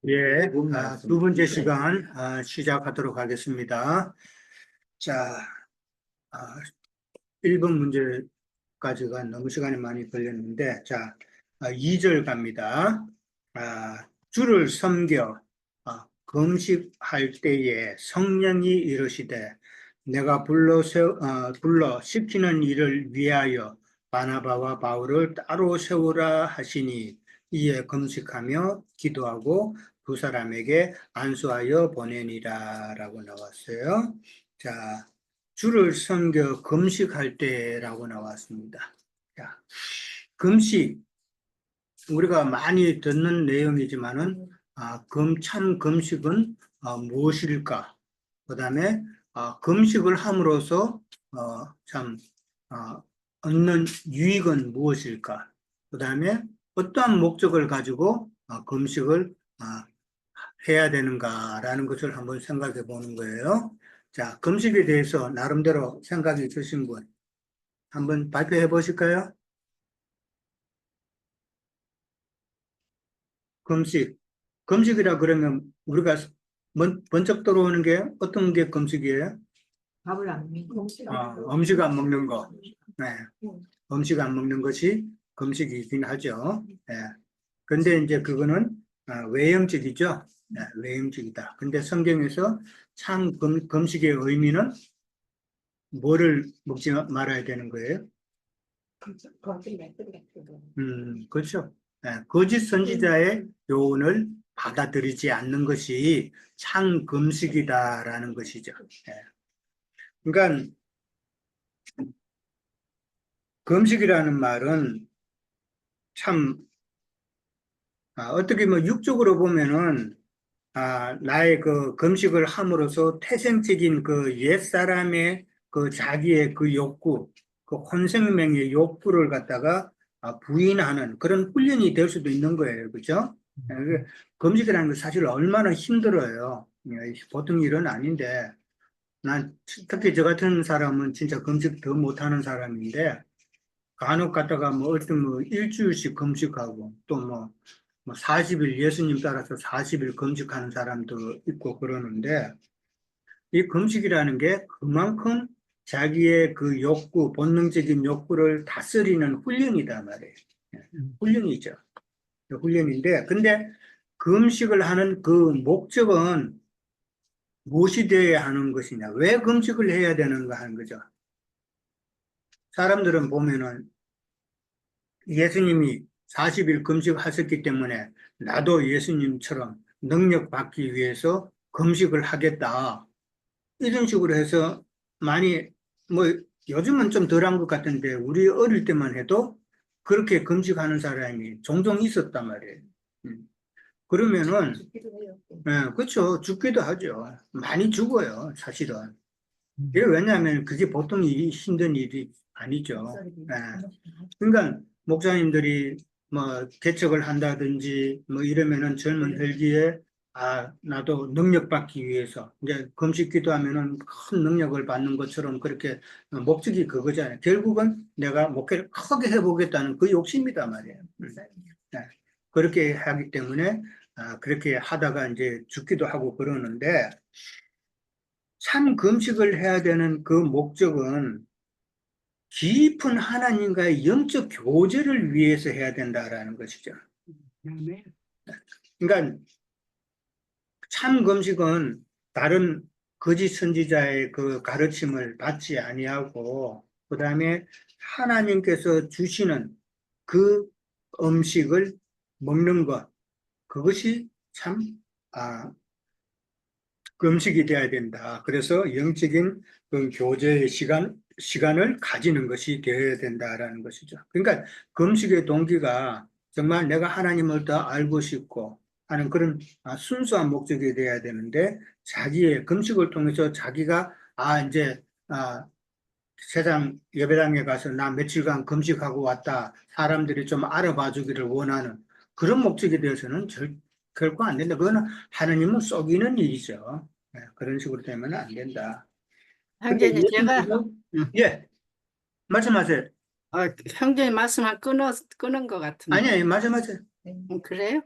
예, 두 번째 시간 시작하도록 하겠습니다. 자, 아, 1번 문제까지가 너무 시간이 많이 걸렸는데, 자, 2절 갑니다. 주를 섬겨 금식할 때에 성령이 이르시되 내가 불러 시키는 일을 위하여 바나바와 바울을 따로 세우라 하시니 이에 금식하며 기도하고 두 사람에게 안수하여 보내니라 라고 나왔어요. 자, 주를 섬겨 금식할 때라고 나왔습니다. 자, 금식, 우리가 많이 듣는 내용이지만은, 참 금식은 무엇일까? 그 다음에, 금식을 함으로써, 참, 얻는 유익은 무엇일까? 그 다음에, 어떠한 목적을 가지고 금식을 해야 되는가라는 것을 한번 생각해 보는 거예요. 자, 금식에 대해서 나름대로 생각이 드신 분, 한번 발표해 보실까요? 금식. 금식이라 그러면 우리가 번쩍 들어오는 게 어떤 게 금식이에요? 밥을 안 먹고 음식 안 먹는 거. 네. 음식 안 먹는 것이 금식이긴 하죠. 네. 근데 이제 그거는 외형적이죠. 네, 외형적이다. 근데 성경에서 참 금식의 의미는 뭐를 먹지 말아야 되는 거예요? 그렇죠. 예, 거짓 선지자의 교훈을 받아들이지 않는 것이 참 금식이다라는 것이죠. 예. 그러니까 금식이라는 말은 참 어떻게 뭐 육적으로 보면은 나의 그 금식을 함으로써 태생적인 그 옛사람의 그 자기의 그 욕구, 그 혼생명의 욕구를 갖다가 부인하는 그런 훈련이 될 수도 있는 거예요. 그죠? 그 금식이라는 게 사실 얼마나 힘들어요. 보통 일은 아닌데, 난 특히 저 같은 사람은 진짜 금식 더 못하는 사람인데, 간혹 갔다가 뭐 어떤 뭐 일주일씩 금식하고 또 뭐 40일 예수님 따라서 40일 금식하는 사람도 있고 그러는데 이 금식이라는 게 그만큼 자기의 그 욕구, 본능적인 욕구를 다스리는 훈련이다 말이에요. 훈련이죠. 훈련인데 근데 금식을 하는 그 목적은 무엇이 되어야 하는 것이냐? 왜 금식을 해야 되는가 하는 거죠. 사람들은 보면은 예수님이 40일 금식하셨기 때문에 나도 예수님처럼 능력 받기 위해서 금식을 하겠다. 이런 식으로 해서 많이, 뭐, 요즘은 좀 덜한 것 같은데, 우리 어릴 때만 해도 그렇게 금식하는 사람이 종종 있었단 말이에요. 그러면은, 그렇죠. 죽기도 하죠. 많이 죽어요, 사실은. 이게 왜냐하면 그게 보통 일이, 힘든 일이 아니죠. 그러니까 목사님들이 뭐 개척을 한다든지 뭐 이러면은 젊은 혈기에 나도 능력 받기 위해서 이제 금식 기도하면은 큰 능력을 받는 것처럼 그렇게 목적이 그거잖아요. 결국은 내가 목회를 크게 해보겠다는 그 욕심이다 말이에요. 네. 그렇게 하기 때문에 그렇게 하다가 이제 죽기도 하고 그러는데 참 금식을 해야 되는 그 목적은 깊은 하나님과의 영적 교제를 위해서 해야 된다라는 것이죠. 그러니까 참 금식은 다른 거짓 선지자의 그 가르침을 받지 아니하고 그다음에 하나님께서 주시는 그 음식을 먹는 것 그것이 참 금식이 돼야 된다. 그래서 영적인 그 교제의 시간을 가지는 것이 되어야 된다라는 것이죠. 그러니까 금식의 동기가 정말 내가 하나님을 더 알고 싶고 하는 그런 순수한 목적이 돼야 되는데 자기의 금식을 통해서 자기가 이제 세상 예배당에 가서 나 며칠간 금식하고 왔다. 사람들이 좀 알아봐 주기를 원하는 그런 목적에 대해서는 결코 안 된다. 그거는 하나님은 속이는 일이죠. 그런 식으로 되면 안 된다. 근데 형제님 제가 예, 말씀하세요. 형제님 말씀 끄는 것 같은데 아니에요, 말씀하세요. 그래요?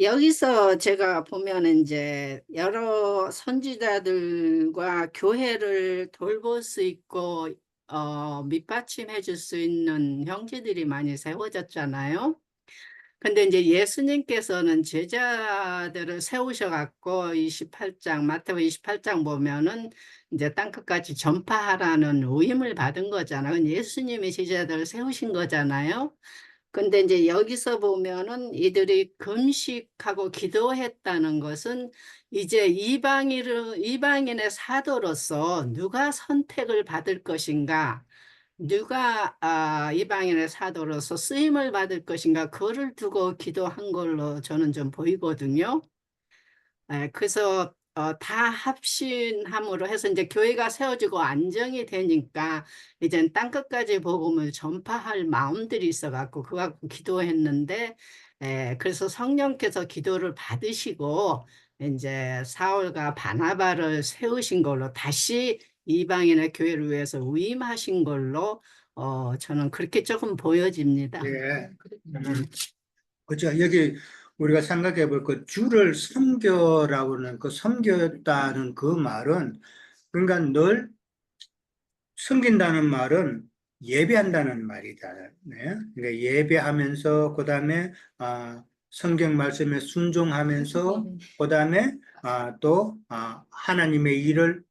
여기서 제가 보면 이제 여러 선지자들과 교회를 돌볼 수 있고 밑받침해 줄 수 있는 형제들이 많이 세워졌잖아요. 근데 이제 예수님께서는 제자들을 세우셔 갖고 28장 마태복음 28장 보면은 이제 땅끝까지 전파하라는 위임을 받은 거잖아요. 예수님이 제자들을 세우신 거잖아요. 근데 이제 여기서 보면은 이들이 금식하고 기도했다는 것은 이제 이방인의 사도로서 누가 선택을 받을 것인가, 누가 이방인의 사도로서 쓰임을 받을 것인가, 그를 두고 기도한 걸로 저는 좀 보이거든요. 그래서 다 합심함으로 해서 이제 교회가 세워지고 안정이 되니까 이젠 땅끝까지 복음을 전파할 마음들이 있어갖고 그거 갖고 기도했는데, 그래서 성령께서 기도를 받으시고 이제 사울과 바나바를 세우신 걸로 다시 이방인의 교회를 위해서 위임하신 걸로 저는 그렇게 조금 보여집니다. 예. 그죠. 여기 우리가 생각해 볼 그 주를 섬겨라고는 그 섬겼다는 그 말은 그러니까 늘 섬긴다는 말은 예배한다는 말이다. 네? 그러니까 예배하면서 그다음에 성경 말씀에 순종하면서 그다음에 또 하나님의 일을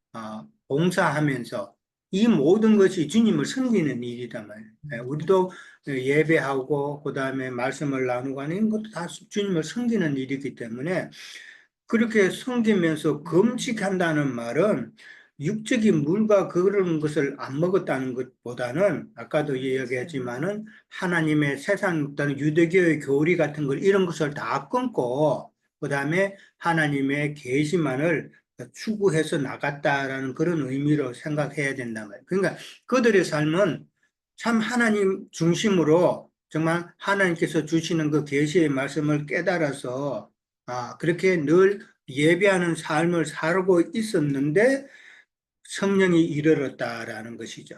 봉사하면서 이 모든 것이 주님을 섬기는 일이다 말이에요. 네, 우리도 예배하고 그다음에 말씀을 나누고 하는 것도 다 주님을 섬기는 일이기 때문에 그렇게 섬기면서 금식한다는 말은 육적인 물과 그런 것을 안 먹었다는 것보다는 아까도 이야기했지만은 하나님의 세상 어떤 유대교의 교리 같은 걸 이런 것을 다 끊고 그다음에 하나님의 계시만을 추구해서 나갔다라는 그런 의미로 생각해야 된단 말이에요. 그러니까 그들의 삶은 참 하나님 중심으로 정말 하나님께서 주시는 그 계시의 말씀을 깨달아서 그렇게 늘 예배하는 삶을 살고 있었는데 성령이 이르렀다라는 것이죠.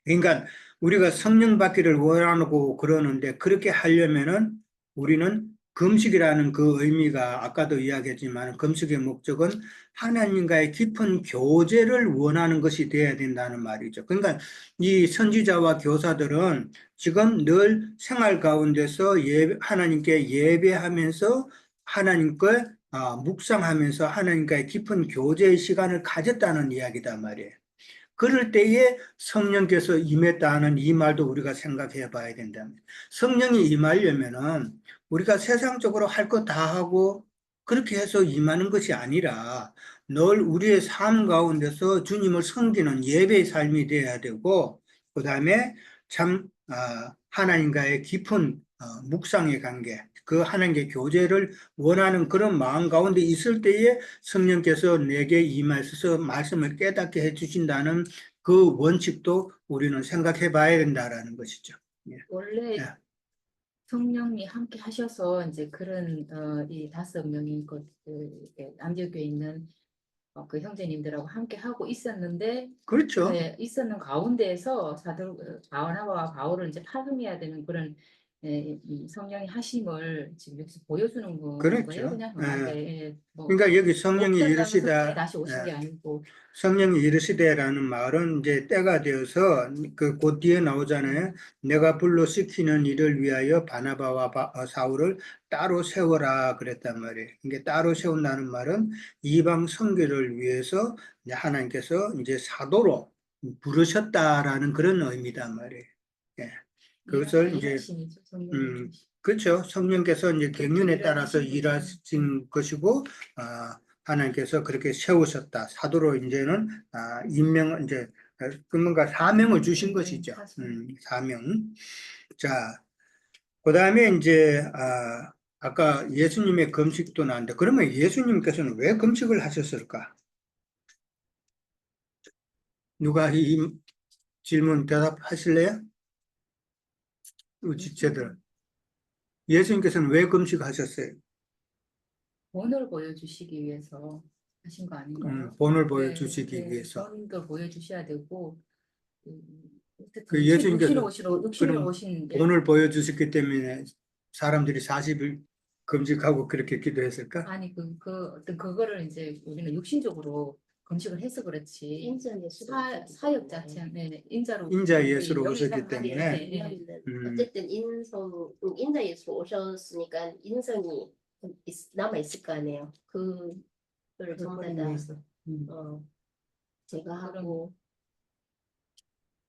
그러니까 우리가 성령 받기를 원하고 그러는데 그렇게 하려면은 우리는 금식이라는 그 의미가 아까도 이야기했지만 금식의 목적은 하나님과의 깊은 교제를 원하는 것이 되어야 된다는 말이죠. 그러니까 이 선지자와 교사들은 지금 늘 생활 가운데서 하나님께 예배하면서 하나님께 묵상하면서 하나님과의 깊은 교제의 시간을 가졌다는 이야기단 말이에요. 그럴 때에 성령께서 임했다는 이 말도 우리가 생각해 봐야 된다면 성령이 임하려면은 우리가 세상적으로 할 것 다 하고 그렇게 해서 임하는 것이 아니라 늘 우리의 삶 가운데서 주님을 섬기는 예배의 삶이 되어야 되고 그 다음에 참 하나님과의 깊은 묵상의 관계 그 하나님의 교제를 원하는 그런 마음 가운데 있을 때에 성령께서 내게 임하셔서 말씀을 깨닫게 해주신다는 그 원칙도 우리는 생각해 봐야 된다라는 것이죠. 예. 원래 예. 성령이 함께 하셔서 이제 그런 이 5명이 남지교에 있는 그 형제님들하고 함께 하고 있었는데 그렇죠. 있었는 가운데에서 바나바와 바울을 이제 파송해야 되는 그런 이 성령의 하심을 지금 여기서 보여주는 거예요. 그렇죠. 그냥 예. 흔하게 그러니까 여기 성령이 목적이라면서 이르시다. 다시 오신 게 아니고 성령이 이르시되라는 말은 이제 때가 되어서 그 곧 뒤에 나오잖아요. 내가 불러 시키는 일을 위하여 바나바와 사울을 따로 세워라 그랬단 말이에요. 이게 따로 세운다는 말은 이방 선교를 위해서 이제 하나님께서 이제 사도로 부르셨다라는 그런 의미단 말이에요. 예. 그것을 이제 일하심이죠. 성령님. 그렇죠. 성령께서 이제 경륜에 따라서 일하신 것이고 하나님께서 그렇게 세우셨다. 사도로 이제는 임명 이제 뭔가 사명을 주신 것이죠. 사명. 자, 그다음에 이제 아까 예수님의 금식도 나왔는데 그러면 예수님께서는 왜 금식을 하셨을까? 누가 이 질문 대답하실래요? 우리 지체들. 예수님께서는 왜 금식하셨어요? 본을 보여주시기 위해서 하신 거 아닌가요? 본을 보여주시기 위해서. 본도 보여주셔야 되고 그 예수님께서 육신을 그럼 오신 본을 보여주셨기 때문에 사람들이 40일 금식하고 그렇게 기도했을까? 아니 어떤 그거를 이제 우리는 육신적으로 금식을 해서 그렇지 인자 예수로 사역 자체는 네, 인자로 인자 우리 예수로 여기 오셨기 사람들이- 때문에. 네, 네. 어쨌든 인자 예수로 오셨으니까 인성이 남아 있을 거 아니에요. 그거를 전부 다 어, 제가 하고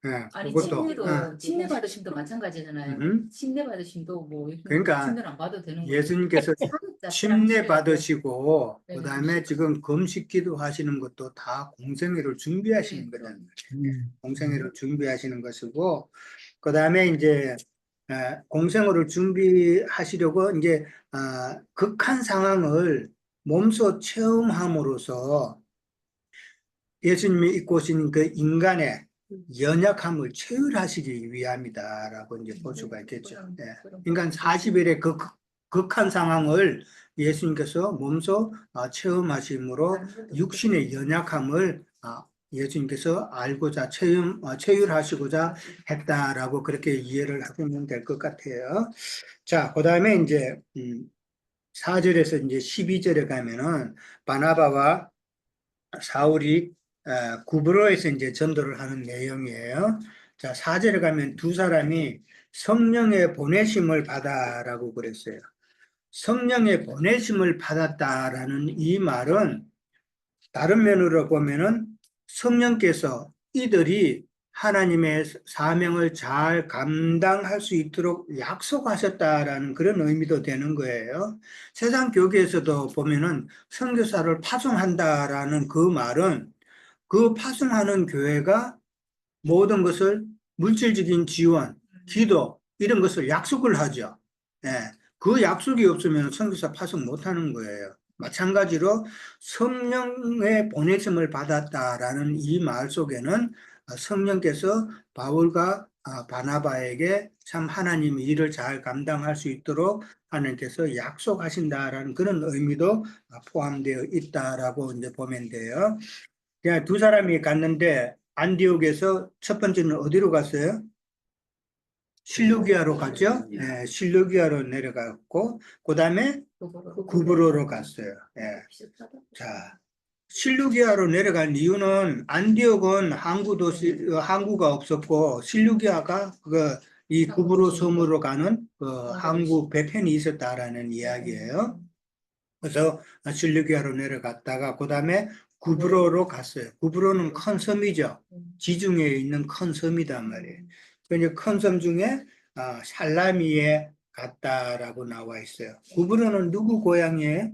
예, 아니 그것도. 침례도 침례 받으심도 마찬가지잖아요. 음. 침례 받으심도 뭐 요즘 그러니까 침례를 안 받아도 되는 거예요. 예수님께서 사역 자체를 침례 하셔야 받으시고 네, 그다음에 지금 금식 기도하시는 것도 다 공생애를 준비하시는 네, 거잖아요. 음. 공생애를 준비하시는 것이고 그다음에 이제 공생애를 준비하시려고 이제 극한 상황을 몸소 체험함으로써 예수님이 입고 오신 그 인간의 연약함을 체휼하시기 위함이다라고 이제 볼 수가 있겠죠. 그런- 예. 그런 인간 거죠. 40일의 그 극한 상황을 예수님께서 몸소 체험하심으로 육신의 연약함을 예수님께서 알고자 체휼하시고자 했다라고 그렇게 이해를 하시면 될 것 같아요. 자, 그 다음에 이제 4절에서 이제 12절에 가면은 바나바와 사울이 구브로에서 이제 전도를 하는 내용이에요. 자, 4절에 가면 두 사람이 성령의 보내심을 받아라고 그랬어요. 성령의 보내심을 받았다라는 이 말은 다른 면으로 보면은 성령께서 이들이 하나님의 사명을 잘 감당할 수 있도록 약속하셨다라는 그런 의미도 되는 거예요. 세상 교계에서도 보면은 선교사를 파송한다라는 그 말은 그 파송하는 교회가 모든 것을 물질적인 지원, 기도 이런 것을 약속을 하죠. 예, 그 약속이 없으면 선교사 파송 못하는 거예요. 마찬가지로 성령의 보내심을 받았다라는 이 말 속에는 성령께서 바울과 바나바에게 참 하나님이 일을 잘 감당할 수 있도록 하나님께서 약속하신다라는 그런 의미도 포함되어 있다라고 이제 보면 돼요. 그냥 두 사람이 갔는데 안디옥에서 첫 번째는 어디로 갔어요? 실루기아로 갔죠? 예, 실루기아로 내려갔고 그 다음에 구브로로 갔어요. 예. 자, 실루기아로 내려간 이유는 안디옥은 항구가 없었고 실루기아가 이 구브로 섬으로 가는 항구 배편이 있었다라는 이야기예요. 그래서 실루기아로 내려갔다가 그 다음에 구브로로 갔어요. 구브로는 큰 섬이죠. 지중해에 있는 큰 섬이단 말이에요. 그러니까 큰 섬 중에 살라미에 갔다라고 나와 있어요. 구브로는 누구 고향이에요?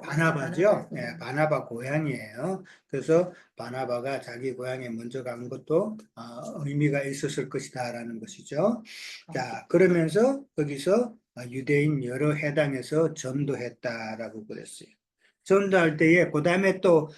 바나바죠. 네, 바나바 고향이에요. 그래서 바나바가 자기 고향에 먼저 간 것도 의미가 있었을 것이다라는 것이죠. 자, 그러면서 거기서 유대인 여러 해당에서 전도했다라고 그랬어요. 전도할 때에 그 다음에 또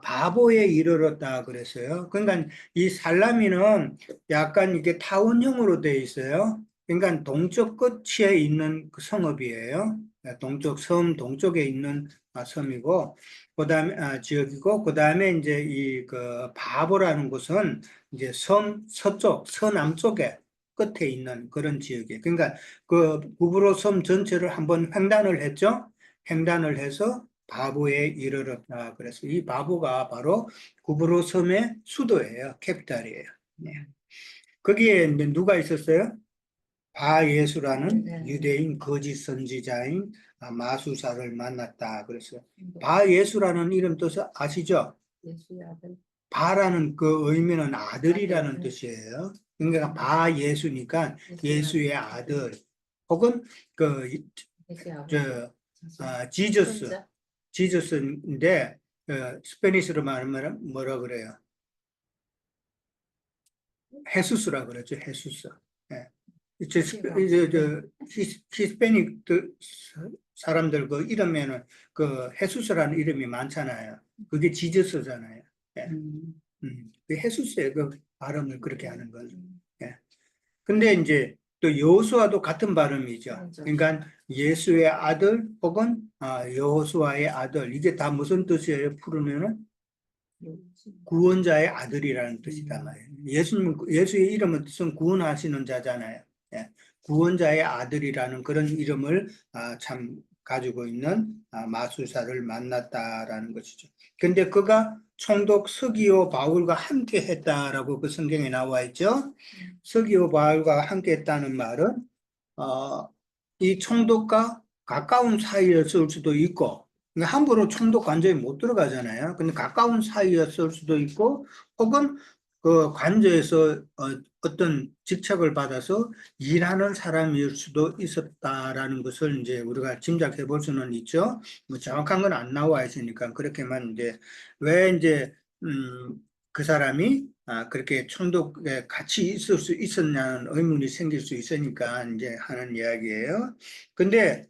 바보에 이르렀다 그랬어요. 그러니까 이 살라미는 약간 이게 타원형으로 되어 있어요. 그러니까 동쪽 끝에 있는 그 성읍이에요. 동쪽 섬 동쪽에 있는 섬이고 그다음에 지역이고 그다음에 이제 이 그 바보라는 곳은 이제 섬 서쪽 서남쪽에 끝에 있는 그런 지역이에요. 그러니까 그 구브로 섬 전체를 한번 횡단을 했죠. 횡단을 해서 바보에 이르렀다. 그래서 이 바보가 바로 구브로 섬의 수도예요. 캐피탈이에요. 네. 거기에 이제 누가 있었어요? 바예수라는 유대인 거짓 선지자인 마수사를 만났다. 그래서 바예수라는 이름 뜻 아시죠? 예수의 아들. 바라는 그 의미는 아들이라는 뜻이에요. 그러니까 바예수니까 예수의 아들 혹은 그 예수의 아들. 지저스 지저스인데 스페니쉬로 말하면 뭐라 그래요? 헤수스라 그러죠. 헤수스. 예. 이제 히스패닉 사람들 그 이름에는 그 헤수스라는 이름이 많잖아요. 그게 지저스잖아요. 예. 그 헤수스의 그 발음을 그렇게 하는 거죠. 예. 근데 이제 또 여호수아도 같은 발음이죠. 그러니까 예수의 아들 혹은 여호수아의 아들 이게 다 무슨 뜻이에요? 풀으면은 구원자의 아들이라는 뜻이단 말이에요. 예수의 이름은 뜻은 구원하시는 자잖아요. 예. 구원자의 아들이라는 그런 이름을 참 가지고 있는 마술사를 만났다라는 것이죠. 근데 그가 총독 서기오 바울과 함께 했다라고 그 성경에 나와 있죠. 서기오 바울과 함께 했다는 말은 이 총독과 가까운 사이였을 수도 있고, 그러니까 함부로 총독 관저에 못 들어가잖아요. 근데 가까운 사이였을 수도 있고, 혹은 그 관저에서 어떤 직책을 받아서 일하는 사람일 수도 있었다라는 것을 이제 우리가 짐작해 볼 수는 있죠. 뭐 정확한 건 안 나와 있으니까 그렇게만 이제 왜 이제 그 사람이 그렇게 총독에 같이 있을 수 있었냐는 의문이 생길 수 있으니까 이제 하는 이야기예요. 근데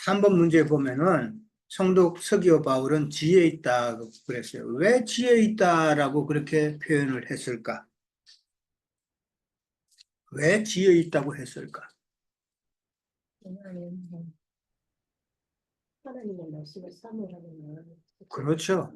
3번 문제 보면은 총독 서기오 바울은 지혜 있다고 그랬어요. 왜 지혜 있다라고 그렇게 표현을 했을까? 왜 지혜 있다고 했을까? 왜냐하면 하나님의 말씀을 사모하는 그렇죠.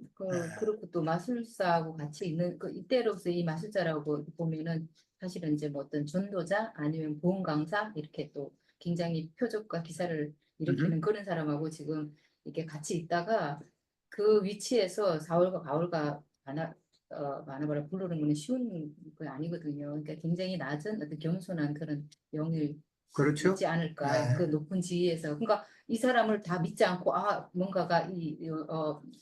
그리고 또 마술사하고 같이 있는 이때로서 이 마술사라고 보면은 사실은 이제 뭐 어떤 전도자 아니면 보험 강사 이렇게 또 굉장히 표적과 기사를 일으키는 그런 사람하고 지금 이렇게 같이 있다가 그 위치에서 사울과 바울과 바나바를 부르는 건 쉬운 건 아니거든요. 그러니까 굉장히 낮은 어떤 겸손한 그런 영이 그렇죠. 있지 않을까. 그 높은 지위에서. 그러니까 이 사람을 다 믿지 않고 뭔가가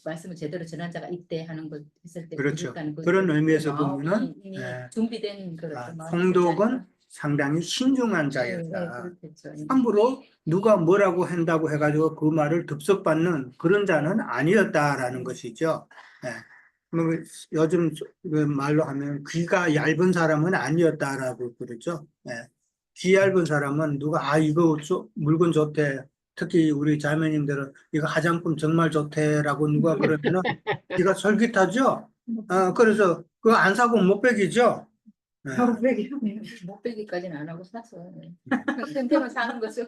말씀을 제대로 전한 자가 있대 하는 걸 했을 때 그렇죠. 믿었다는 그런 의미에서 마음이 보면은 이미 준비된 그런 어떤 마음이 있었지 총독은 않을까? 상당히 신중한 네, 자였다. 그렇겠죠. 함부로 누가 뭐라고 한다고 해가지고 그 말을 듭석받는 그런 자는 아니었다라는 것이죠. 예. 뭐 요즘 그 말로 하면 귀가 얇은 사람은 아니었다라고 그러죠. 예. 귀 얇은 사람은 누가 이거 물건 좋대. 특히 우리 자매님들은 이거 화장품 정말 좋대라고 누가 그러면은 귀가 솔깃하죠. 그래서 그거 안 사고 못 베기죠. 예. 못 빼기까지는 안 하고 사서 템템을 사는 거죠.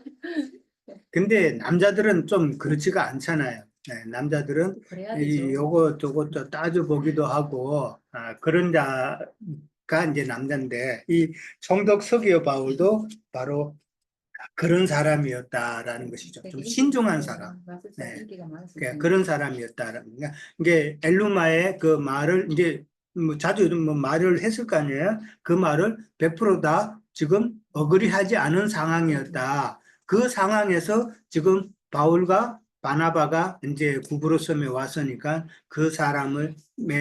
근데 남자들은 좀 그렇지가 않잖아요. 네, 남자들은 그래야 되죠. 요거 저것도 따져보기도 하고 그런 자가 이제 남자인데 이 총독 서기오 바울도 바로 그런 사람이었다라는 것이죠. 좀 신중한 사람. 마술사 네. 인기가 많았을 그러니까 그런 사람이었다라는 게 이게 엘루마의 그 말을 이제 뭐 자주 뭐 말을 했을 거 아니에요. 그 말을 100%다 지금 어그리하지 않은 상황이었다. 그 상황에서 지금 바울과 바나바가 이제 구브로섬에 왔으니까 그 사람의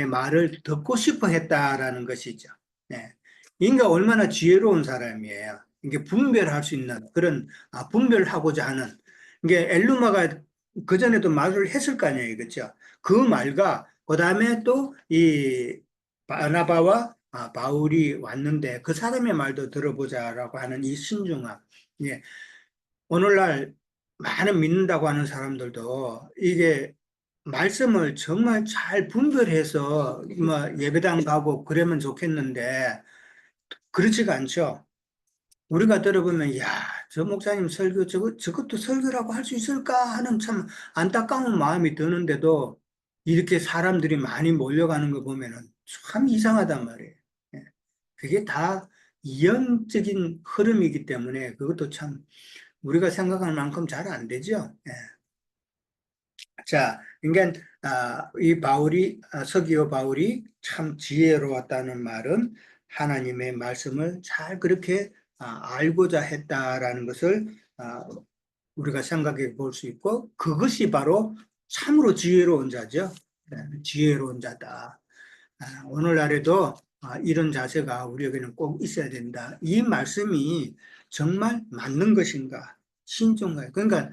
말을 듣고 싶어 했다라는 것이죠. 네. 인가 얼마나 지혜로운 사람이에요. 이게 분별할 수 있는 그런 분별하고자 하는 이게 엘루마가 그 전에도 말을 했을 거 아니에요, 그렇죠? 그 말과 그 다음에 또 이 바나바와 바울이 왔는데 그 사람의 말도 들어보자라고 하는 이 신중함. 예. 오늘날 많은 믿는다고 하는 사람들도 이게 말씀을 정말 잘 분별해서 뭐 예배당 가고 그러면 좋겠는데 그렇지가 않죠. 우리가 들어보면, 야, 저 목사님 설교, 저것도 설교라고 할 수 있을까 하는 참 안타까운 마음이 드는데도 이렇게 사람들이 많이 몰려가는 거 보면은 참 이상하단 말이에요. 예. 그게 다 이언적인 흐름이기 때문에 그것도 참 우리가 생각하는 만큼 잘 안 되죠. 예. 자, 그러니까 이 서기오 바울이 참 지혜로웠다는 말은 하나님의 말씀을 잘 그렇게 알고자 했다라는 것을 우리가 생각해 볼 수 있고 그것이 바로 참으로 지혜로운 자죠. 지혜로운 자다. 오늘날에도 이런 자세가 우리에게는 꼭 있어야 된다. 이 말씀이 정말 맞는 것인가? 신중하게. 그러니까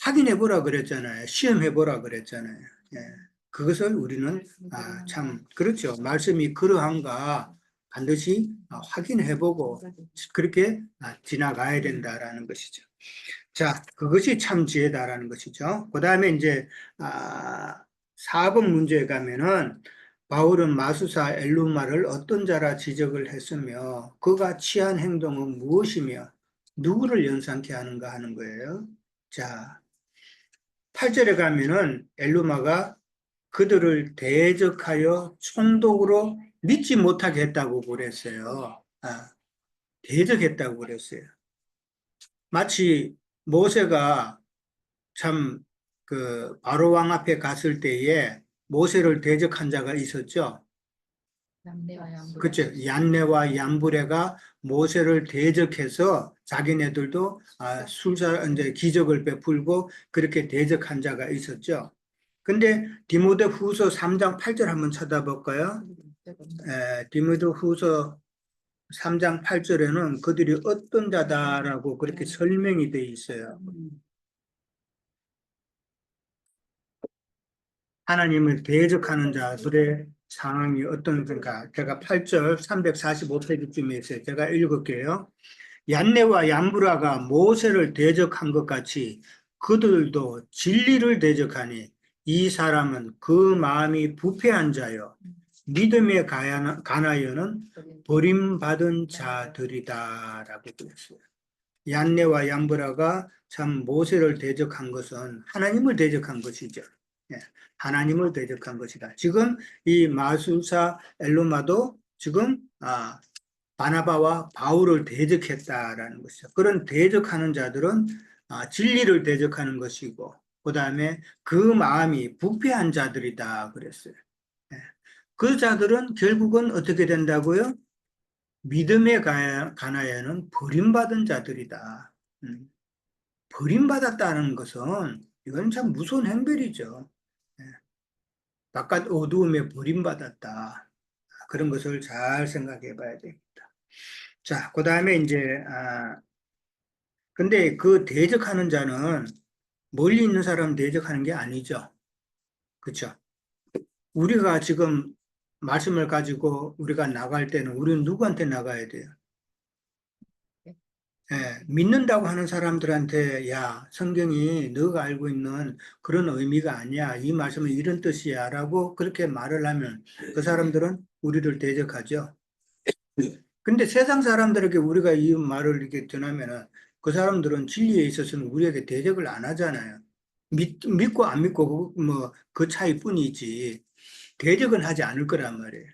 확인해 보라 그랬잖아요. 시험해 보라 그랬잖아요. 예. 그것을 우리는 참 그렇죠. 말씀이 그러한가 반드시 확인해 보고 그렇게 지나가야 된다라는 것이죠. 자, 그것이 참 지혜다라는 것이죠. 그 다음에 이제 4번 문제에 가면은 바울은 마수사 엘루마를 어떤 자라 지적을 했으며 그가 취한 행동은 무엇이며 누구를 연상케 하는가 하는 거예요. 자, 8절에 가면은 엘루마가 그들을 대적하여 총독으로 믿지 못하게 했다고 그랬어요. 대적했다고 그랬어요. 마치 모세가 참 그 바로 왕 앞에 갔을 때에 모세를 대적한 자가 있었죠. 남매와 양부. 그쵸. 얀네와 얀브레가 모세를 대적해서 자기네들도 이제 기적을 베풀고 그렇게 대적한 자가 있었죠. 근데 디모데 후서 3장 8절 한번 찾아볼까요? 디모데 후서 3장 8절에는 그들이 어떤 자다라고 그렇게 설명이 되어 있어요. 하나님을 대적하는 자들의 상황이 어떤가. 제가 8절 345페이지쯤에 있어요. 제가 읽을게요. 얀네와 얀브라가 모세를 대적한 것 같이 그들도 진리를 대적하니 이 사람은 그 마음이 부패한 자요 믿음에 관하여는 버림받은 자들이다라고 그랬어요. 얀네와 얀브라가 참 모세를 대적한 것은 하나님을 대적한 것이죠. 예, 하나님을 대적한 것이다. 지금 이 마술사 엘로마도 지금 바나바와 바울을 대적했다라는 것이죠. 그런 대적하는 자들은 진리를 대적하는 것이고, 그 다음에 그 마음이 부패한 자들이다 그랬어요. 예. 그 자들은 결국은 어떻게 된다고요? 믿음에 관하여는 버림받은 자들이다. 버림받았다는 것은 이건 참 무서운 행별이죠. 예. 바깥 어두움에 버림받았다. 그런 것을 잘 생각해 봐야 됩니다. 자, 그 다음에 이제, 근데 그 대적하는 자는 멀리 있는 사람 대적하는 게 아니죠. 그렇죠? 우리가 지금 말씀을 가지고 우리가 나갈 때는 우리는 누구한테 나가야 돼요? 예, 믿는다고 하는 사람들한테 야, 성경이 너가 알고 있는 그런 의미가 아니야. 이 말씀은 이런 뜻이야. 라고 그렇게 말을 하면 그 사람들은 우리를 대적하죠. 근데 세상 사람들에게 우리가 이 말을 이렇게 전하면은 그 사람들은 진리에 있어서는 우리에게 대적을 안 하잖아요. 믿고 안 믿고 뭐 그 차이뿐이지 대적은 하지 않을 거란 말이에요.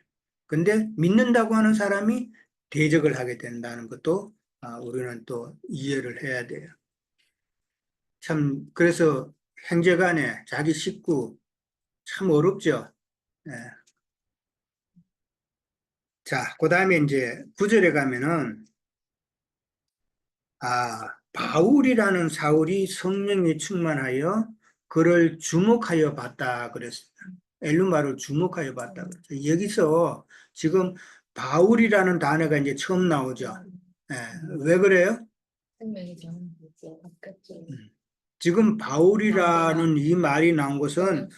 근데 믿는다고 하는 사람이 대적을 하게 된다는 것도 우리는 또 이해를 해야 돼요. 참 그래서 형제간에 자기 식구 참 어렵죠. 예. 자, 그 다음에 이제 9절에 가면은 바울이라는 사울이 성령이 충만하여 그를 주목하여 봤다 그랬어요. 엘루마를 주목하여 봤다 그랬어요. 여기서 지금 바울이라는 단어가 이제 처음 나오죠. 예, 왜 그래요? 생명이 좀 바깥쪽 지금 바울이라는 이 말이 나온 것은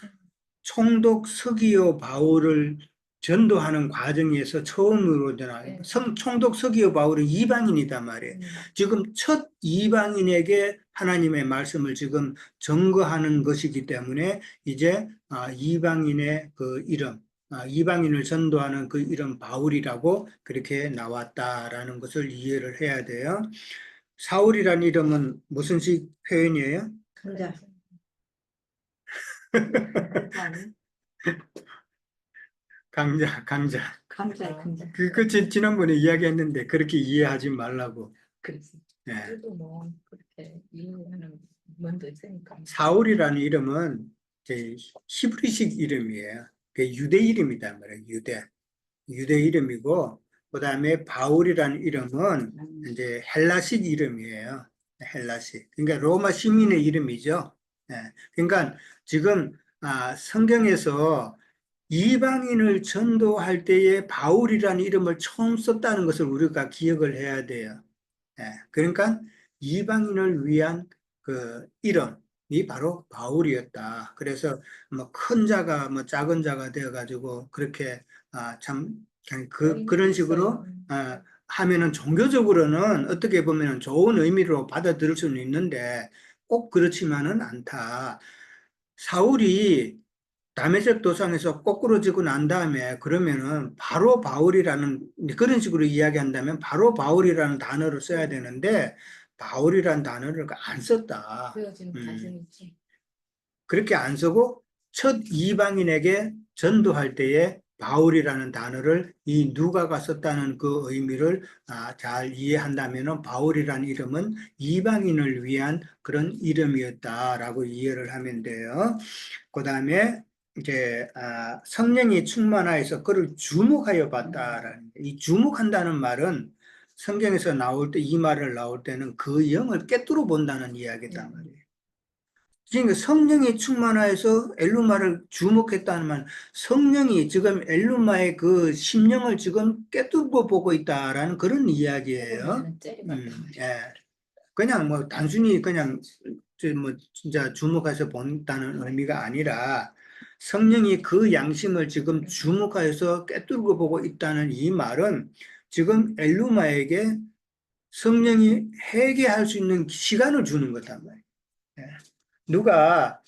총독 서기오 바울을 전도하는 과정에서 처음으로 전하는 총독 서기오 바울은 이방인이단 말이에요. 지금 첫 이방인에게 하나님의 말씀을 지금 전거하는 것이기 때문에 이제 이방인의 그 이름, 이방인을 전도하는 그 이름 바울이라고 그렇게 나왔다라는 것을 이해를 해야 돼요. 사울이라는 이름은 무슨 식 표현이에요? 감자 강자. 감자 감자 지난번에 이야기했는데 그렇게 이해하지 말라고. 그래서 예. 그래도 뭐 그렇게 이해하는 면도 있으니까. 사울이라는 이름은 이제 히브리식 이름이에요. 그 유대 이름이단 말이에요. 유대 이름이고, 그 다음에 바울이라는 이름은 이제 헬라식 이름이에요. 헬라식. 그러니까 로마 시민의 이름이죠. 예. 그러니까 지금 성경에서 이방인을 전도할 때에 바울이라는 이름을 처음 썼다는 것을 우리가 기억을 해야 돼요. 예, 그러니까 이방인을 위한 그 이름이 바로 바울이었다. 그래서 뭐 큰 자가 뭐 작은 자가 되어가지고 그렇게 참 그냥 그런 식으로 하면은 종교적으로는 어떻게 보면은 좋은 의미로 받아들일 수는 있는데 꼭 그렇지만은 않다. 사울이 다메섹 도상에서 거꾸로 지고 난 다음에 그러면은 바로 바울이라는 그런 식으로 이야기한다면 바로 바울이라는 단어를 써야 되는데 바울이라는 단어를 안 썼다. 그려지는 가슴이 있지. 그렇게 안 쓰고 첫 이방인에게 전도할 때에 바울이라는 단어를 이 누가가 썼다는 그 의미를 잘 이해한다면은 바울이라는 이름은 이방인을 위한 그런 이름이었다라고 이해를 하면 돼요. 그 다음에 이제 성령이 충만하여서 그를 주목하여 봤다라는 이 주목한다는 말은 성경에서 나올 때 이 말을 나올 때는 그 영을 꿰뚫어 본다는 이야기단 말이에요. 그러니까 성령이 충만하여서 엘루마를 주목했다는 말, 성령이 지금 엘루마의 그 심령을 지금 꿰뚫고 보고 있다라는 그런 이야기예요. 보면은 째려봤단 예. 그냥 뭐 단순히 그냥 뭐 진짜 주목해서 본다는 의미가 아니라 성령이 그 양심을 지금 주목하여서 꿰뚫고 보고 있다는 이 말은 지금 엘루마에게 성령이 회개할 수 있는 시간을 주는 거단 말이에요. 예. 누가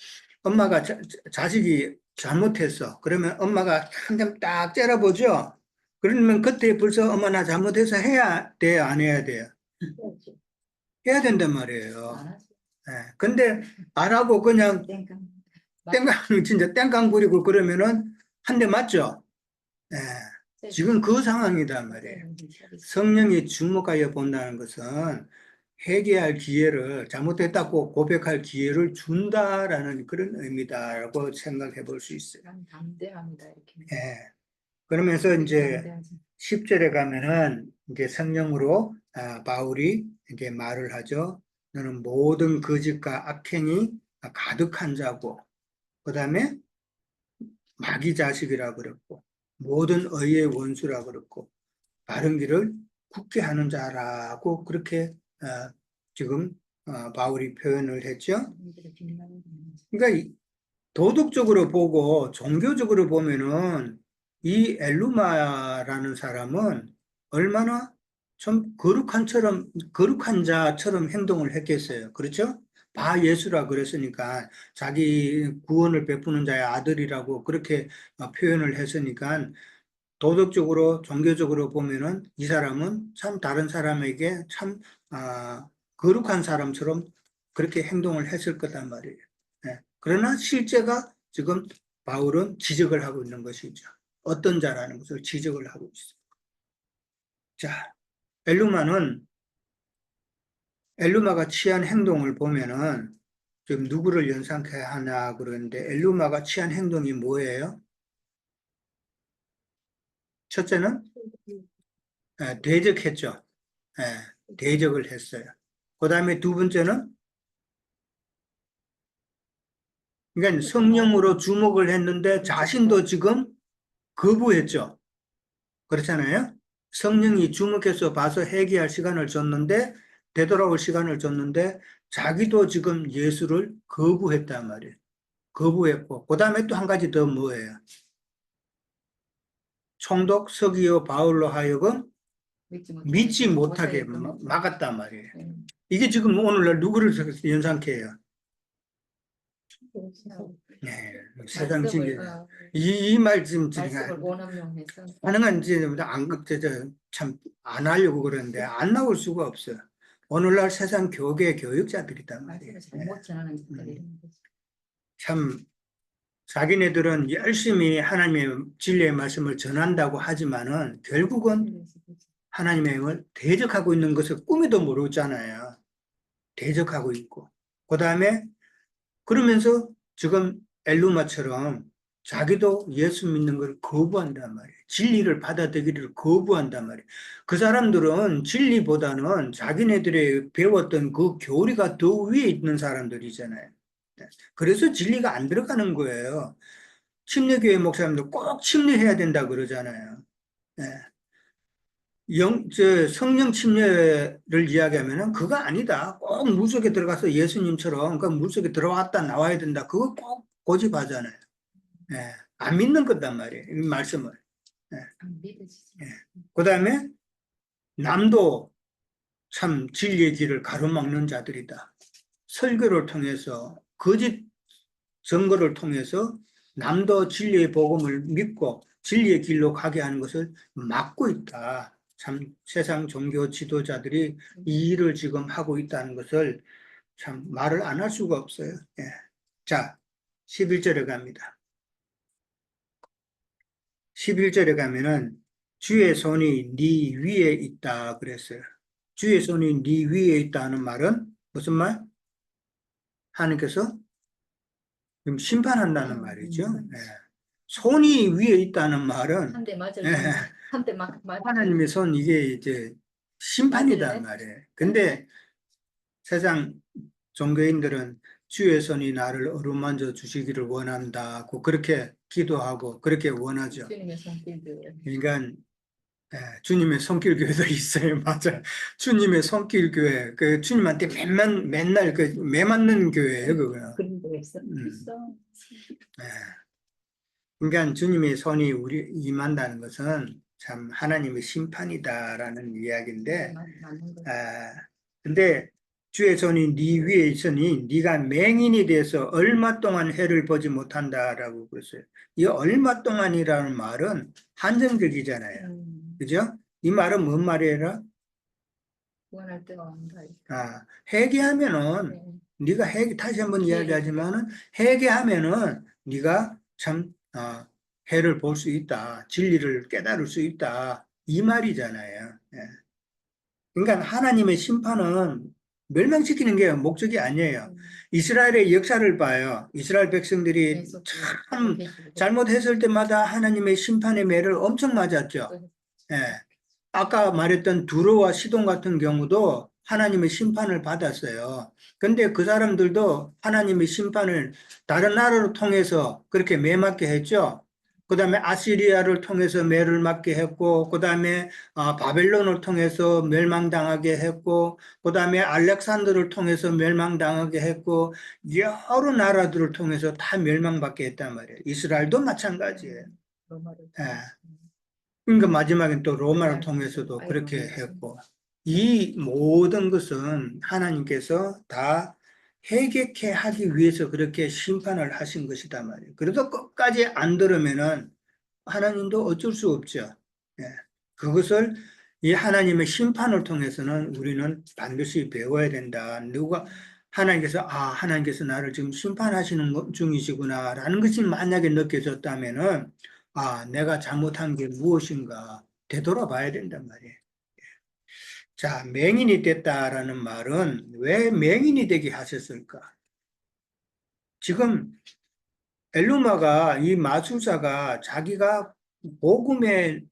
엄마가 자식이 잘못했어. 그러면 엄마가 한 점 딱 째려보죠. 그러면 그때 벌써 엄마 나 잘못해서 해야 돼요? 안 해야 돼요? 해야지. 해야 된단 안 말이에요. 하지. 예. 근데 안 하고 그냥 땡깡. 땡깡, 진짜 땡깡 부리고 그러면은 한 대 맞죠? 예. 지금 그 상황이단 말이에요. 성령이 주목하여 본다는 것은 회개할 기회를, 잘못했다고 고백할 기회를 준다라는 그런 의미다라고 생각해 볼 수 있어요. 담대합니다 이렇게. 예. 그러면서 이제 담대하지. 10절에 가면은 이제 성령으로 바울이 이제 말을 하죠. 너는 모든 거짓과 악행이 가득한 자고, 그 다음에 마귀 자식이라 그랬고, 모든 의의 원수라 그랬고, 바른 길을 굳게 하는 자라고 그렇게 지금 바울이 표현을 했죠. 사람들의 빛나는 빛나는 그러니까 도덕적으로 보고 종교적으로 보면은 이 엘루마라는 사람은 얼마나 좀 거룩한 자처럼 행동을 했겠어요. 그렇죠? 바 예수라 그랬으니까 자기 구원을 베푸는 자의 아들이라고 그렇게 표현을 했으니까 도덕적으로 종교적으로 보면은 이 사람은 참 다른 사람에게 참 거룩한 사람처럼 그렇게 행동을 했을 거단 말이에요. 예. 그러나 실제가 지금 바울은 지적을 하고 있는 것이죠. 어떤 자라는 것을 지적을 하고 있어요. 자, 엘루마가 취한 행동을 보면은 지금 누구를 연상케 하나 그러는데 엘루마가 취한 행동이 뭐예요? 첫째는 대적했죠. 대적을 했어요. 그 다음에 두 번째는 그러니까 성령으로 주목을 했는데 자신도 지금 거부했죠. 그렇잖아요. 성령이 주목해서 봐서 회개할 시간을 줬는데 되돌아올 시간을 줬는데 자기도 지금 예수를 거부했단 말이에요. 거부했고 그 다음에 또 한 가지 더 뭐예요? 총독 서기오 바울로 하여금 믿지 못하게 막았단 말이에요. 이게 지금 오늘날 누구를 연상케 해요? 네, 세상 진리. 이 말씀 말씀을 원함용해서 가능한 이제 참안 하려고 그러는데 안 나올 수가 없어요. 오늘날 세상 교계 교육자들이단 말이에요. 말씀을 잘못 전하는 자들이 이런 거죠. 참 자기네들은 열심히 하나님의 진리의 말씀을 전한다고 하지만은 결국은 하나님의 영을 대적하고 있는 것을 꿈에도 모르잖아요. 대적하고 있고. 그 다음에 그러면서 지금 엘루마처럼 자기도 예수 믿는 걸 거부한단 말이에요. 진리를 받아들이기를 거부한단 말이에요. 그 사람들은 진리보다는 자기네들이 배웠던 그 교리가 더 위에 있는 사람들이잖아요. 그래서 진리가 안 들어가는 거예요. 침례교회 목사님들 꼭 침례해야 된다 그러잖아요. 성령 침례를 이야기하면은 그거 아니다. 꼭 물속에 들어가서 예수님처럼 그 물속에 들어왔다 나와야 된다. 그거 꼭 고집하잖아요. 안 믿는 거단 말이에요. 이 말씀을. 안 믿어지지. 그 다음에 남도 참 진리의 길을 가로막는 자들이다. 설교를 통해서 거짓 증거를 통해서 남도 진리의 복음을 믿고 진리의 길로 가게 하는 것을 막고 있다. 참 세상 종교 지도자들이 이 일을 지금 하고 있다는 것을 참 말을 안 할 수가 없어요. 자, 11절에 갑니다. 11절에 가면은 주의 손이 네 위에 있다 그랬어요. 주의 손이 네 위에 있다는 말은 무슨 말? 하나님께서 지금 심판한다는 말이죠. 예. 손이 위에 있다는 말은 한 대 맞을 예, 때, 한 대 맞, 하나님의 손 이게 이제 심판이란 맞을래? 말이에요. 근데 세상 종교인들은 주의 손이 나를 어루만져 주시기를 원한다고 그렇게 기도하고 그렇게 원하죠. 주님의 손길도. 그러니까 주님의 손길 교회도 있어요. 맞아요. 주님의 손길 교회. 그 주님한테 맨날 그 매맞는 교회예요, 그거는. 그런 거 있어. 음. 있어. 예. 그러니까 주님의 손이 우리 임한다는 것은 참 하나님의 심판이다라는 이야기인데, 맞는 거. 근데 주의 손이 네 위에 있으니 네가 맹인이 돼서 얼마 동안 해를 보지 못한다라고 그랬어요. 이 얼마 동안이라는 말은 한정적이잖아요. 그죠? 이 말은 뭔 말이에요? 구원할 때가 온다. 회개하면은 네가 다시 한번 기회를 이야기하지만은 회개하면은 네가 참 해를 볼 수 있다, 진리를 깨달을 수 있다 이 말이잖아요. 예. 그러니까 하나님의 심판은 멸망시키는 게 목적이 아니에요. 이스라엘의 역사를 봐요. 이스라엘 백성들이 계속 참 계시고. 잘못했을 때마다 하나님의 심판의 매를 엄청 맞았죠. 예. 아까 말했던 두로와 시돈 같은 경우도 하나님의 심판을 받았어요. 근데 그 사람들도 하나님의 심판을 다른 나라를 통해서 그렇게 매맞게 했죠. 그 다음에 아시리아를 통해서 매를 맞게 했고, 그 다음에 바벨론을 통해서 멸망당하게 했고, 그 다음에 알렉산더를 통해서 멸망당하게 했고, 여러 나라들을 통해서 다 멸망받게 했단 말이에요. 이스라엘도 마찬가지예요. 로마를 예. 통해서. 그러니까 마지막엔 또 로마를 아이고, 통해서도 아이고, 그렇게 아이고. 했고, 이 모든 것은 하나님께서 다 해결케 하기 위해서 그렇게 심판을 하신 것이다 말이에요. 그래도 끝까지 안 들으면은 하나님도 어쩔 수 없죠. 예. 그것을 이 하나님의 심판을 통해서는 우리는 반드시 배워야 된다. 하나님께서 나를 지금 심판하시는 중이시구나라는 것이 만약에 느껴졌다면은 내가 잘못한 게 무엇인가 되돌아봐야 된단 말이에요. 자, 맹인이 됐다라는 말은 왜 맹인이 되게 하셨을까? 지금 엘루마가 이 마술사가 자기가 복음의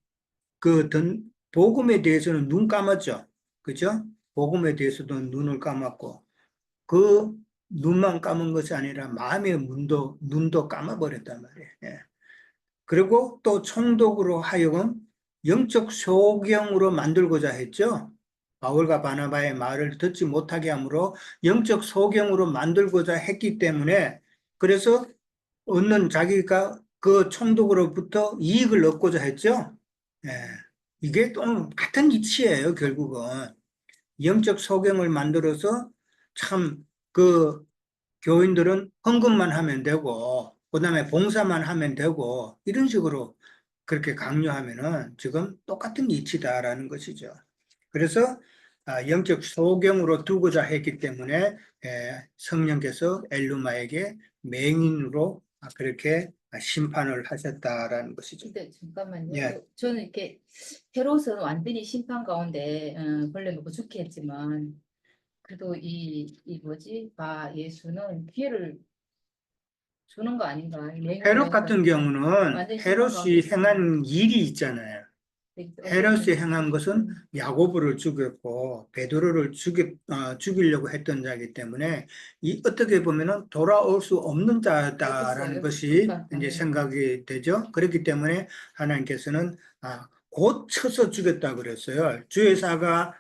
복음에 대해서는 눈 감았죠. 그죠? 복음에 대해서도 눈을 감았고 그 눈만 감은 것이 아니라 마음의 눈도 감아버렸단 말이에요. 예. 그리고 또 총독으로 하여금 영적 소경으로 만들고자 했죠. 바울과 바나바의 말을 듣지 못하게 함으로 영적 소경으로 만들고자 했기 때문에 그래서 자기가 그 총독으로부터 이익을 얻고자 했죠. 예. 이게 또 같은 이치예요, 결국은. 영적 소경을 만들어서 참 그 교인들은 헌금만 하면 되고, 그 다음에 봉사만 하면 되고, 이런 식으로 그렇게 강요하면은 지금 똑같은 이치다라는 것이죠. 그래서 영적 소경으로 두고자 했기 때문에 성령께서 엘루마에게 맹인으로 그렇게 심판을 하셨다라는 것이죠. 근데 잠깐만요. 예. 저는 이렇게 헤롯은 완전히 심판 가운데 벌레 먹고 죽게 했지만 그래도 이 뭐지? 예수는 기회를 주는 거 아닌가? 헤롯 같은 경우는 완전히 심판 가운데 헤롯이 행한 일이 있잖아요. 헤롯이 행한 것은 야고보를 죽였고 베드로를 죽이려고 했던 자이기 때문에 어떻게 보면은 돌아올 수 없는 자다라는 것이 이제 생각이 되죠. 그렇기 때문에 하나님께서는 곧 쳐서 죽였다 그랬어요. 주의 자가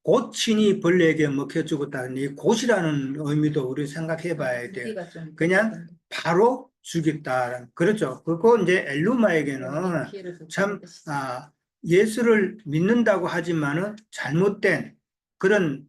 곧 친히 벌레에게 먹혀 죽었다는 이 곧이라는 의미도 우리 생각해 봐야 돼요. 그냥 바로 죽였다. 그렇죠. 그리고 이제 엘루마에게는 참 예수를 믿는다고 하지만은 잘못된 그런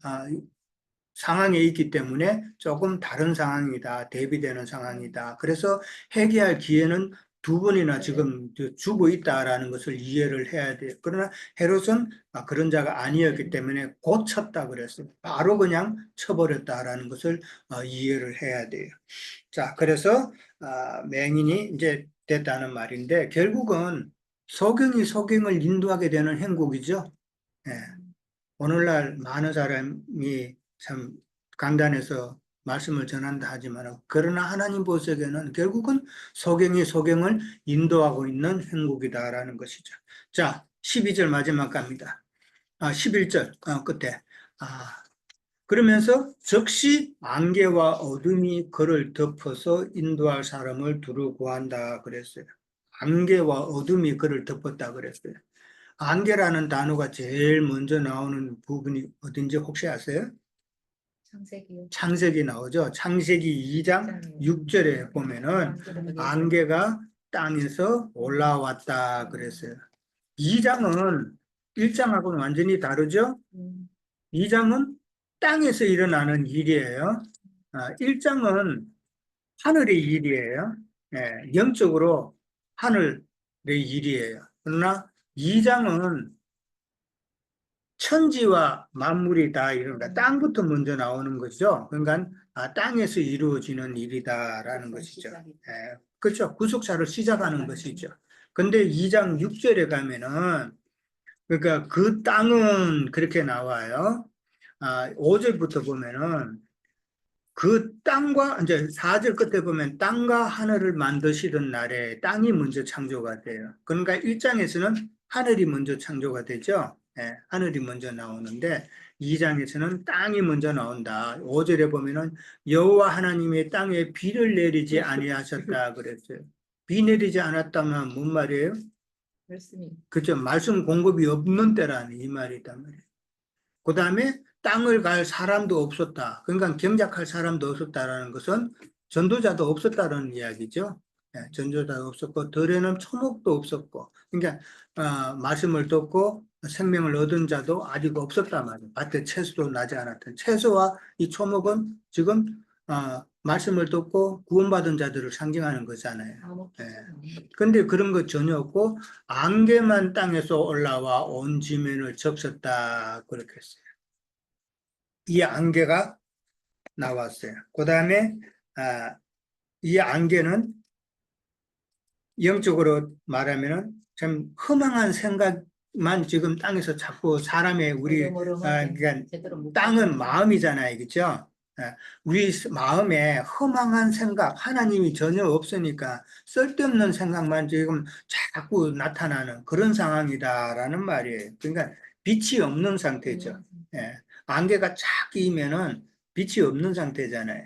상황에 있기 때문에 조금 다른 상황이다. 대비되는 상황이다. 그래서 회개할 기회는 두 번이나 지금 주고 있다라는 것을 이해를 해야 돼요. 그러나 헤롯은 그런 자가 아니었기 때문에 곧 쳤다 그랬어요. 바로 그냥 쳐버렸다라는 것을 이해를 해야 돼요. 자, 그래서 맹인이 이제 됐다는 말인데 결국은 소경이 소경을 인도하게 되는 행국이죠. 예. 오늘날 많은 사람이 참 강단에서 말씀을 전한다 하지만 그러나 하나님 보시기에는 결국은 소경이 소경을 인도하고 있는 행국이다라는 것이죠. 자, 12절 마지막 갑니다. 11절 끝에. 그러면서 즉시 안개와 어둠이 그를 덮어서 인도할 사람을 두루 구한다 그랬어요. 안개와 어둠이 그를 덮었다 그랬어요. 안개라는 단어가 제일 먼저 나오는 부분이 어딘지 혹시 아세요? 창세기 창세기 나오죠. 창세기 2장 6절에 보면은 안개가 땅에서 올라왔다 그랬어요. 2장은 1장하고는 완전히 다르죠. 2장은 땅에서 일어나는 일이에요. 1장은 하늘의 일이에요. 예, 영적으로 하늘의 일이에요. 그러나 2장은 천지와 만물이 다 이른다. 땅부터 먼저 나오는 거죠. 그러니까 땅에서 이루어지는 일이다라는 것이죠. 예, 그렇죠. 구속사를 시작하는 것이죠. 근데 2장 6절에 가면은 그러니까 그 땅은 그렇게 나와요. 5절부터 보면은 그 땅과 이제 4절 끝에 보면 땅과 하늘을 만드시던 날에 땅이 먼저 창조가 돼요. 그러니까 1장에서는 하늘이 먼저 창조가 되죠. 예, 하늘이 먼저 나오는데 2장에서는 땅이 먼저 나온다. 5절에 보면은 여호와 하나님의 땅에 비를 내리지 아니하셨다 그랬어요. 비 내리지 않았다면 뭔 말이에요? 말씀이 그죠? 말씀 공급이 없는 때라는 이 말이단 말이에요. 그 다음에 땅을 갈 사람도 없었다. 그러니까 경작할 사람도 없었다라는 것은 전도자도 없었다는 이야기죠. 예, 전도자도 없었고 들에는 초목도 없었고 그러니까 말씀을 듣고 생명을 얻은 자도 아직 없었단 말이에요. 밭에 채소도 나지 않았던 채소와 이 초목은 지금 말씀을 듣고 구원받은 자들을 상징하는 거잖아요. 예. 근데 그런 거 전혀 없고 안개만 땅에서 올라와 온 지면을 적셨다 그렇게 했어요. 이 안개가 나왔어요. 그 다음에 이 안개는 영적으로 말하면은 참 허망한 생각만 지금 땅에서 자꾸 사람의 우리 그러니까 땅은 마음이잖아요, 그렇죠? 우리 마음에 허망한 생각, 하나님이 전혀 없으니까 쓸데없는 생각만 지금 자꾸 나타나는 그런 상황이다라는 말이에요. 그러니까 빛이 없는 상태죠. 예. 안개가 쫙 끼면은 빛이 없는 상태잖아요.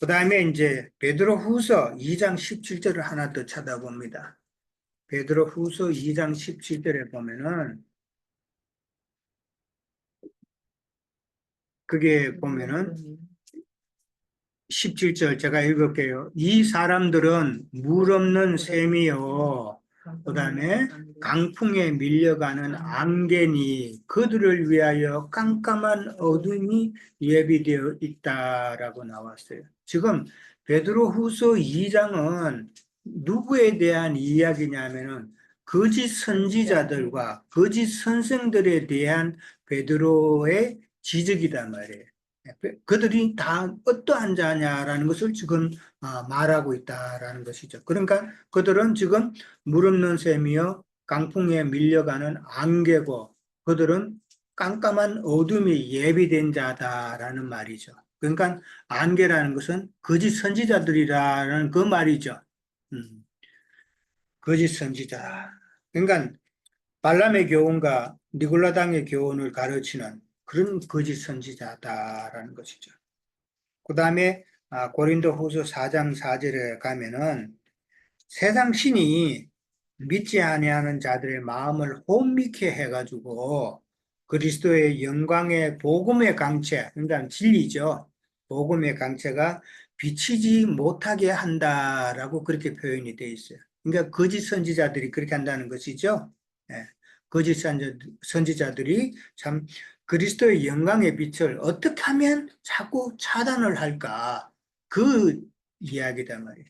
그 다음에 이제 베드로후서 2장 17절을 하나 더 찾아봅니다. 베드로후서 2장 17절에 보면은 그게 보면은 17절 제가 읽을게요. 이 사람들은 물 없는 셈이요. 그 다음에 강풍에 밀려가는 안개니 그들을 위하여 깜깜한 어둠이 예비되어 있다라고 나왔어요. 지금 베드로후서 2장은 누구에 대한 이야기냐면은 거짓 선지자들과 거짓 선생들에 대한 베드로의 지적이단 말이에요. 그들이 다 어떠한 자냐라는 것을 지금 말하고 있다라는 것이죠. 그러니까 그들은 지금 물 없는 셈이요 강풍에 밀려가는 안개고 그들은 깜깜한 어둠이 예비된 자다라는 말이죠. 그러니까 안개라는 것은 거짓 선지자들이라는 그 말이죠. 거짓 선지자. 그러니까 발람의 교훈과 니골라당의 교훈을 가르치는 그런 거짓 선지자다라는 것이죠. 그 다음에 고린도 후서 4장 4절에 가면은 세상 신이 믿지 아니하는 자들의 마음을 혼미케 해가지고 그리스도의 영광의 복음의 강체, 그러니까 진리죠. 복음의 강체가 비치지 못하게 한다라고 그렇게 표현이 되어 있어요. 그러니까 거짓 선지자들이 그렇게 한다는 것이죠. 예. 거짓 선지자들이 참 그리스도의 영광의 빛을 어떻게 하면 자꾸 차단을 할까? 그 이야기단 말이에요.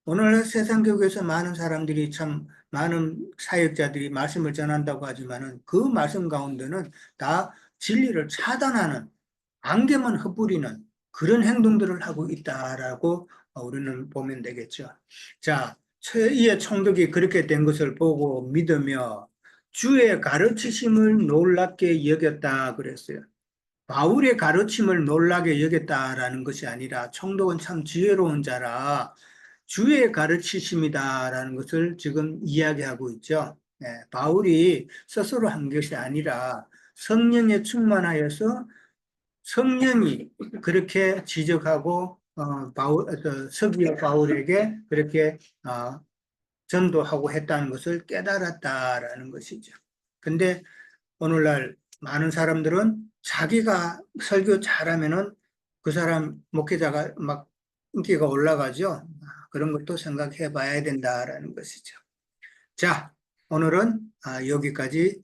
오늘 세상 교회에서 많은 사람들이 참 많은 사역자들이 말씀을 전한다고 하지만은 그 말씀 가운데는 다 진리를 차단하는 안개만 흩뿌리는 그런 행동들을 하고 있다라고 우리는 보면 되겠죠. 자, 최이의 총독이 그렇게 된 것을 보고 믿으며 주의 가르치심을 놀랍게 여겼다 그랬어요. 바울의 가르침을 놀라게 여겼다라는 것이 아니라 총독은 참 지혜로운 자라 주의 가르치심이다라는 것을 지금 이야기하고 있죠. 바울이 스스로 한 것이 아니라 성령에 충만하여서 성령이 그렇게 지적하고 서기어 바울에게 그렇게 전도하고 했다는 것을 깨달았다라는 것이죠. 근데 오늘날 많은 사람들은 자기가 설교 잘하면은 그 사람 목회자가 막 인기가 올라가죠. 그런 것도 생각해 봐야 된다라는 것이죠. 자, 오늘은 여기까지